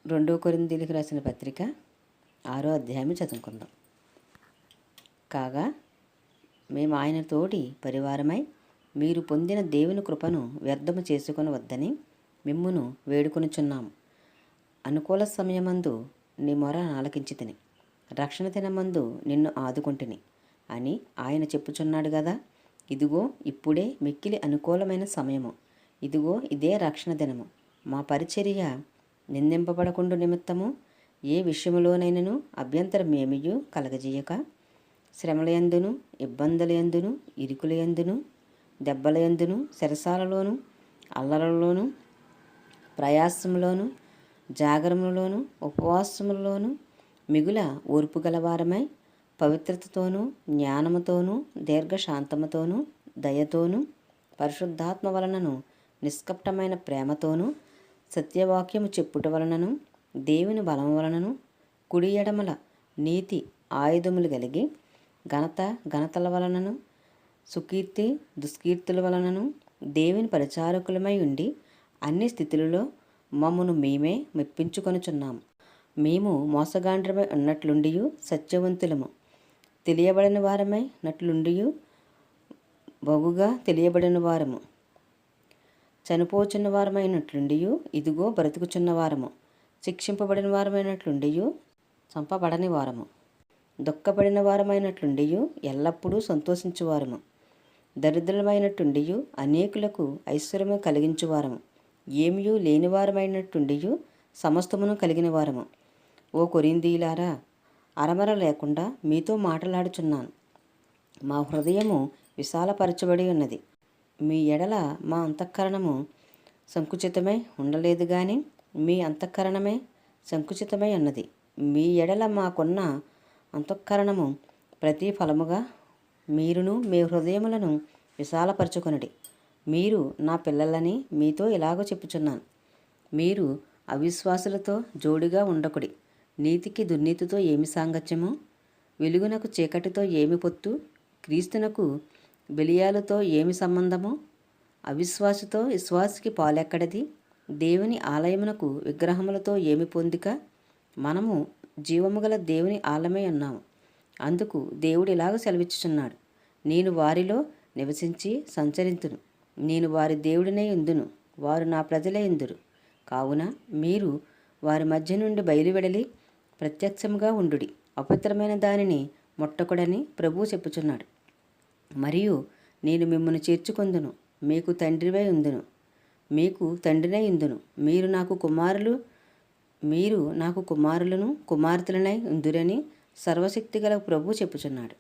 రెండో కొరింథీయులకు రాసిన పత్రిక 6వ అధ్యాయం చదువుకుందాం. కాగా మేము ఆయన తోటి పరివారమై మీరు పొందిన దేవుని కృపను వ్యర్థము చేసుకొనవద్దని మిమ్మును వేడుకొనుచున్నాము. అనుకూల సమయమందు నీ మొర ఆలకించితిని, రక్షణ దినమందు నిన్ను ఆదుకొంటిని అని ఆయన చెప్పుచున్నాడు కదా. ఇదిగో ఇప్పుడే మిక్కిలి అనుకూలమైన సమయము, ఇదిగో ఇదే రక్షణ దినము. మా పరిచర్య నిందింపబడకుండు నిమిత్తము ఏ విషయములోనైనను అభ్యంతరమేమియూ కలగజేయక, శ్రమలయందును, ఇబ్బందులయందును, ఇరుకులయందును, దెబ్బలయందును, చెరసాలలోను, అల్లరలోను, ప్రయాసములోను, జాగరములలోను, ఉపవాసములలోను మిగుల ఓర్పు గలవారమై పవిత్రతతోనూ, జ్ఞానముతోనూ, దీర్ఘశాంతముతోనూ, దయతోనూ, పరిశుద్ధాత్మ వలనను, నిష్కపటమైన ప్రేమతోనూ, సత్యవాక్యము చెప్పుట వలనను, దేవుని బలం వలనను, కుడి ఎడమల నీతి ఆయుధములు కలిగి, ఘనతల వలనను, సుకీర్తి దుష్కీర్తుల వలనను దేవుని పరిచారకులమై ఉండి అన్ని స్థితులలో మమ్మను మేమే మెప్పించుకొనుచున్నాము. మేము మోసగాండ్రమై ఉన్నట్లుండియు సత్యవంతులము, తెలియబడిన వారమై నట్లుండియు బహుగా తెలియబడిన వారము, చనిపోచున్న వారమైనట్లుండియు ఇదిగో బ్రతుకుచున్న వారము, శిక్షింపబడిన వారమైనట్లుండియు చంపబడని వారము, దుఃఖపడిన వారమైనట్లుండియు ఎల్లప్పుడూ సంతోషించువారము, దరిద్రులమైనట్టుండియు అనేకులకు ఐశ్వర్యము కలిగించువారము, ఏమియూ లేనివారమైనట్టుండియు సమస్తమును కలిగిన వారము. ఓ కొరింథీయులారా, అరమర లేకుండా మీతో మాట్లాడుచున్నాను. మా హృదయము విశాలపరచబడి ఉన్నది. మీ ఎడల మా అంతఃకరణము సంకుచితమై ఉండలేదు గాని మీ అంతఃకరణమే సంకుచితమై ఉన్నది. మీ ఎడల మాకున్న అంతఃకరణము ప్రతిఫలముగా మీరును మీ హృదయములను విశాలపరచుకొనుడి. మీరు నా పిల్లలని మీతో ఇలాగో చెప్పుచున్నాను. మీరు అవిశ్వాసులతో జోడిగా ఉండకుడి. నీతికి దుర్నీతితో ఏమి సాంగత్యము? వెలుగునకు చీకటితో ఏమి పొత్తు? క్రీస్తునకు బెలియాలతో ఏమి సంబంధము? అవిశ్వాసితో విశ్వాసికి పాలెక్కడది? దేవుని ఆలయమునకు విగ్రహములతో ఏమి పొందిక? మనము జీవము గల దేవుని ఆలయమై ఉన్నాము. అందుకు దేవుడు ఇలాగ సెలవిచ్చుచున్నాడు, నేను వారిలో నివసించి సంచరింతును, నేను వారి దేవుడినై ఉందును, వారు నా ప్రజలై ఉందురు. కావున మీరు వారి మధ్య నుండి బయలువెడలి ప్రత్యక్షముగా ఉండుడి. అపవిత్రమైన దానిని ముట్టకుడని ప్రభువు చెప్పుచున్నాడు. మరియు నేను మిమ్మల్ని చేర్చుకొందును, మీకు తండ్రివై ఉందును, మీకు తండ్రినై ఉందును. మీరు నాకు కుమారులను కుమార్తెలనై ఉందురని సర్వశక్తి గల ప్రభువు చెప్పుచున్నాడు.